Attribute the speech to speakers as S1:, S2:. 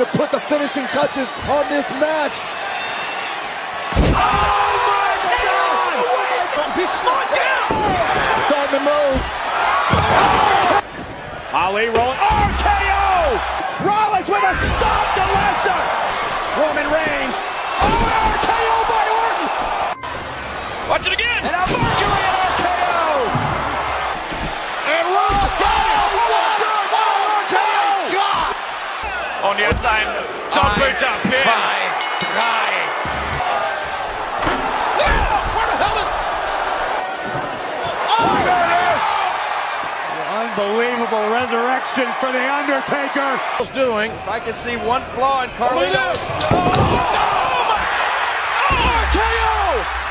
S1: to put the finishing touches on this match.
S2: Oh my God! He's slowing down!
S1: On the move.
S2: Ali rolling. RKO! Rollins with a stop to Lesnar. Roman Reigns. Oh, RKO by Orton. Watch it again. And a Mercury at RKO. And Rollins got it. RKO. Und jetzt ein doppelter Pin. 2, 3.
S3: Unbelievable resurrection for The Undertaker.
S4: Doing. I can see one flaw in Carlito.
S2: Look at this. Oh, my. Oh, RKO!